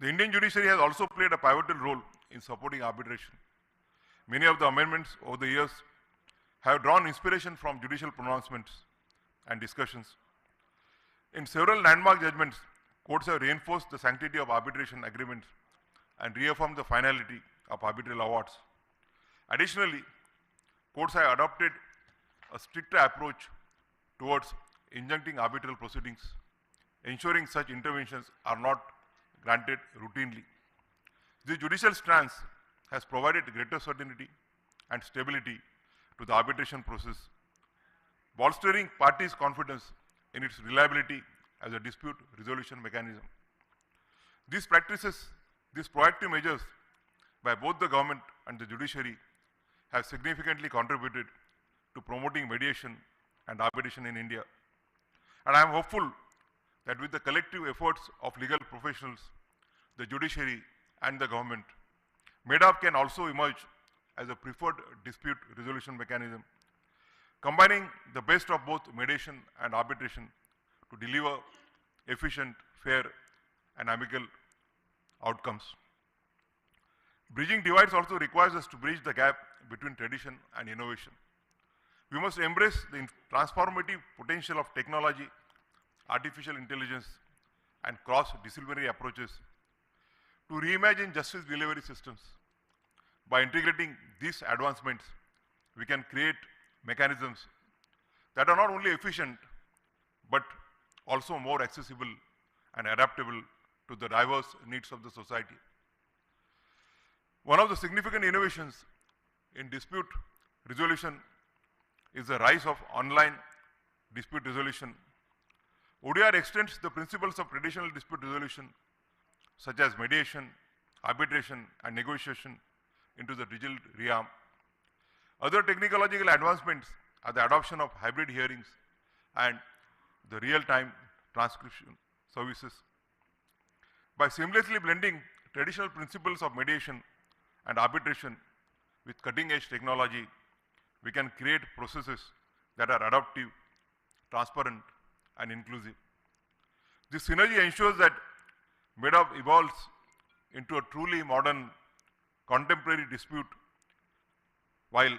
Speaker 7: The Indian judiciary has also played a pivotal role in supporting arbitration. Many of the amendments over the years have drawn inspiration from judicial pronouncements and discussions. In several landmark judgments, courts have reinforced the sanctity of arbitration agreements and reaffirmed the finality of arbitral awards. Additionally, courts have adopted a stricter approach towards injuncting arbitral proceedings, ensuring such interventions are not granted routinely. The judicial stance has provided greater certainty and stability to the arbitration process, bolstering parties' confidence in its reliability as a dispute resolution mechanism. These proactive measures by both the government and the judiciary have significantly contributed to promoting mediation and arbitration in India. And I am hopeful that with the collective efforts of legal professionals, the judiciary and the government, Med-Arb can also emerge as a preferred dispute resolution mechanism, combining the best of both mediation and arbitration to deliver efficient, fair, and amicable outcomes. Bridging divides also requires us to bridge the gap between tradition and innovation. We must embrace the transformative potential of technology, artificial intelligence, and cross-disciplinary approaches to reimagine justice delivery systems. By integrating these advancements, we can create mechanisms that are not only efficient, but also more accessible and adaptable to the diverse needs of the society. One of the significant innovations in dispute resolution is the rise of online dispute resolution. ODR extends the principles of traditional dispute resolution, such as mediation, arbitration, and negotiation, into the digital realm. Other technological advancements are the adoption of hybrid hearings and the real-time transcription services. By seamlessly blending traditional principles of mediation and arbitration with cutting-edge technology, we can create processes that are adaptive, transparent, and inclusive. This synergy ensures that Med-Arb evolves into a truly modern, contemporary dispute while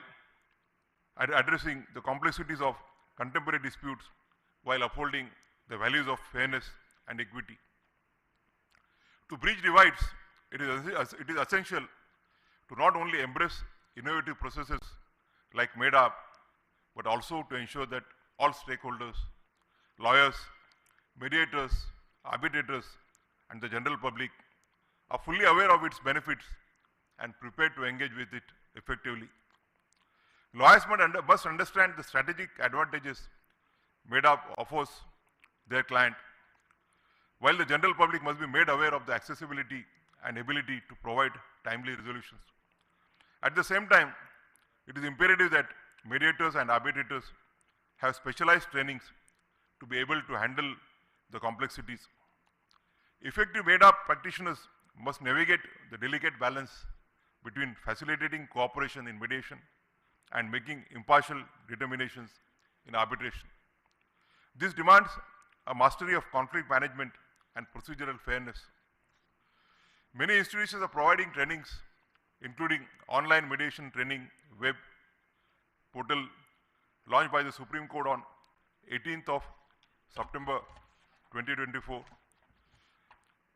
Speaker 7: addressing the complexities of contemporary disputes while upholding the values of fairness and equity. To bridge divides, it is essential to not only embrace innovative processes like Med-Arb, but also to ensure that all stakeholders, lawyers, mediators, arbitrators, and the general public are fully aware of its benefits and prepared to engage with it effectively. Lawyers must understand the strategic advantages Med-Arb offers their client, while the general public must be made aware of the accessibility and ability to provide timely resolutions. At the same time, it is imperative that mediators and arbitrators have specialized trainings to be able to handle the complexities. Effective Med-Arb practitioners must navigate the delicate balance between facilitating cooperation in mediation and making impartial determinations in arbitration. This demands a mastery of conflict management and procedural fairness. Many institutions are providing trainings, including online mediation training web portal launched by the Supreme Court on 18th of September 2024.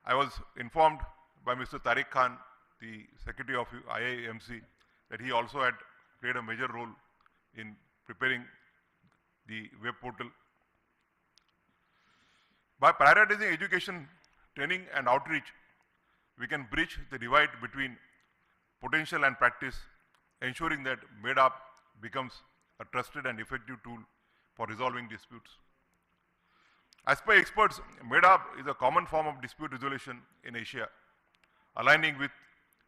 Speaker 7: I was informed by Mr. Tariq Khan, the Secretary of IAMC, that he also had played a major role in preparing the web portal. By prioritizing education, training, and outreach, we can bridge the divide between potential and practice, ensuring that Med-Arb becomes a trusted and effective tool for resolving disputes. As per experts, Med-Arb is a common form of dispute resolution in Asia, aligning with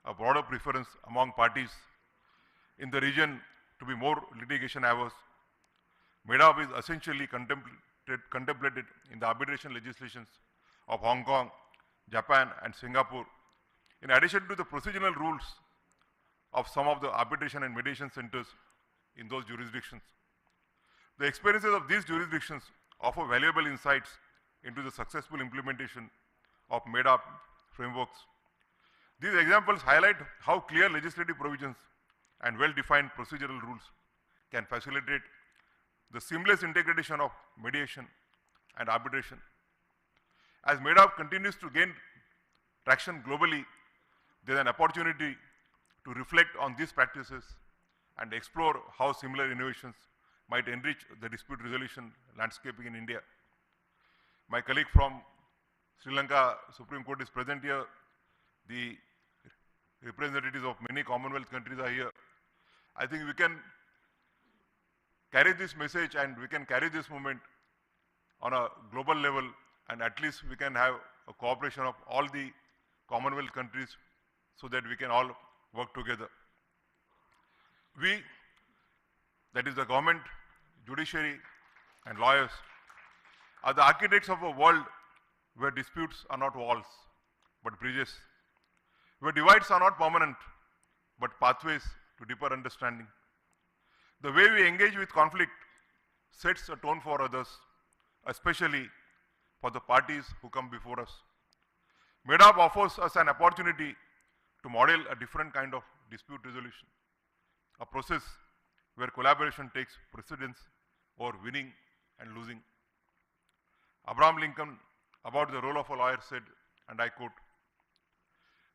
Speaker 7: a broader preference among parties in the region to be more litigation averse. Med-Arb is essentially contemplated in the arbitration legislations of Hong Kong, Japan, and Singapore, in addition to the procedural rules of some of the arbitration and mediation centers in those jurisdictions. The experiences of these jurisdictions offer valuable insights into the successful implementation of Med-Arb frameworks. These examples highlight how clear legislative provisions and well-defined procedural rules can facilitate the seamless integration of mediation and arbitration. As Med-Arb continues to gain traction globally, there is an opportunity to reflect on these practices and explore how similar innovations might enrich the dispute resolution landscape in India. My colleague from Sri Lanka Supreme Court is present here. The representatives of many Commonwealth countries are here. I think we can carry this message and we can carry this movement on a global level, and at least we can have a cooperation of all the Commonwealth countries so that we can all work together. We, that is the government, judiciary, and lawyers, are the architects of a world where disputes are not walls, but bridges, where divides are not permanent, but pathways to deeper understanding. The way we engage with conflict sets a tone for others, especially for the parties who come before us. Med-Arb offers us an opportunity to model a different kind of dispute resolution, a process where collaboration takes precedence over winning and losing. Abraham Lincoln, about the role of a lawyer, said, and I quote,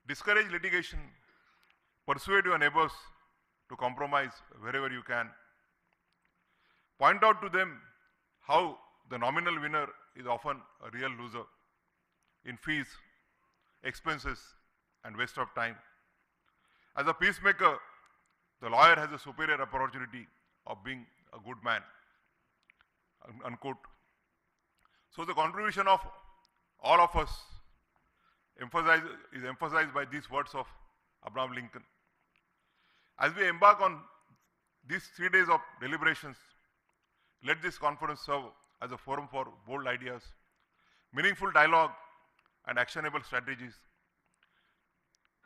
Speaker 7: "Discourage litigation, persuade your neighbors to compromise wherever you can. Point out to them how the nominal winner is often a real loser in fees, expenses, and waste of time. As a peacemaker, the lawyer has a superior opportunity of being a good man, unquote. So the contribution of all of us is emphasized by these words of Abraham Lincoln. As we embark on these 3 days of deliberations, let this conference serve as a forum for bold ideas, meaningful dialogue, and actionable strategies.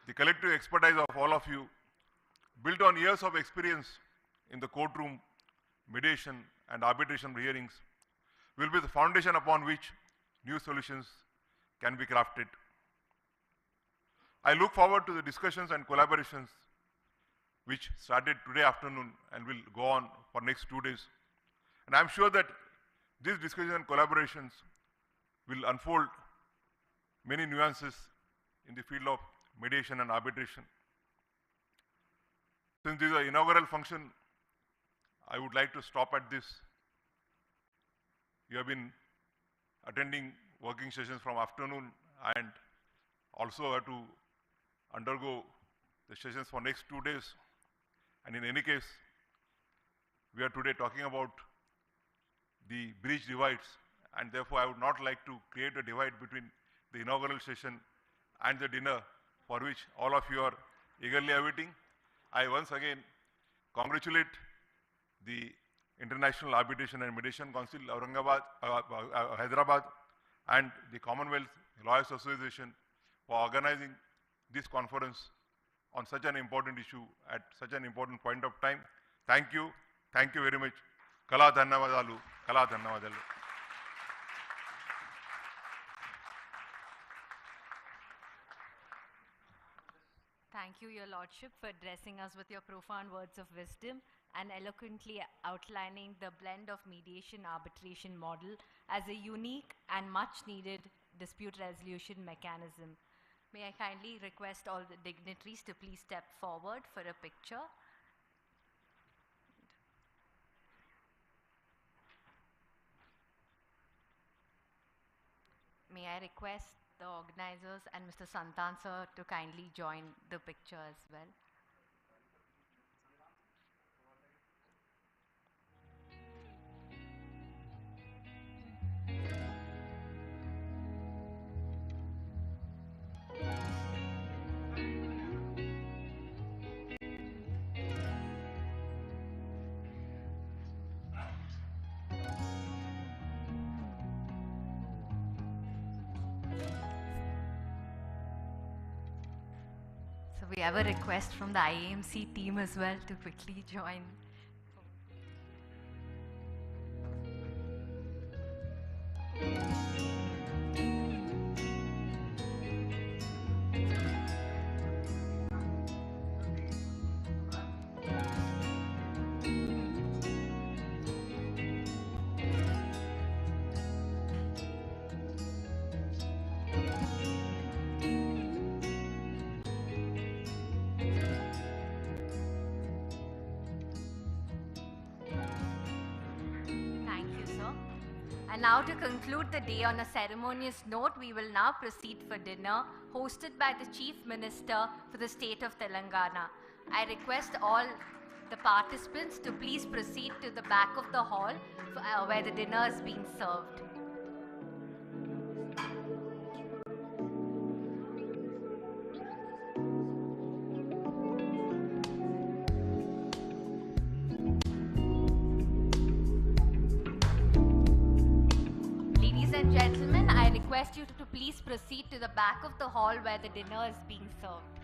Speaker 7: The collective expertise of all of you, built on years of experience in the courtroom, mediation, and arbitration hearings, will be the foundation upon which new solutions can be crafted. I look forward to the discussions and collaborations which started today afternoon and will go on for next 2 days. And I'm sure that these discussions and collaborations will unfold many nuances in the field of mediation and arbitration. Since this is an inaugural function, I would like to stop at this. You have been attending working sessions from afternoon and also have to undergo the sessions for next 2 days. And in any case, we are today talking about the bridge divides, and therefore I would not like to create a divide between the inaugural session and the dinner for which all of you are eagerly awaiting. I once again congratulate the International Arbitration and Mediation Council, Hyderabad, and the Commonwealth Lawyers Association for organizing this conference on such an important issue at such an important point of time. Thank you very much. Kala dhanyavadalu, kala dhanyavadalu.
Speaker 1: Thank you, Your Lordship, for addressing us with your profound words of wisdom and eloquently outlining the blend of mediation-arbitration model as a unique and much-needed dispute resolution mechanism. May I kindly request all the dignitaries to please step forward for a picture. May I request the organizers and Mr. Santan sir to kindly join the picture as well. So we have a request from the IAMC team as well to quickly join. And now to conclude the day on a ceremonious note, we will now proceed for dinner hosted by the Chief Minister for the state of Telangana. I request all the participants to please proceed to the back of the hall where the dinner is being served. Gentlemen, I request you to please proceed to the back of the hall where the dinner is being served.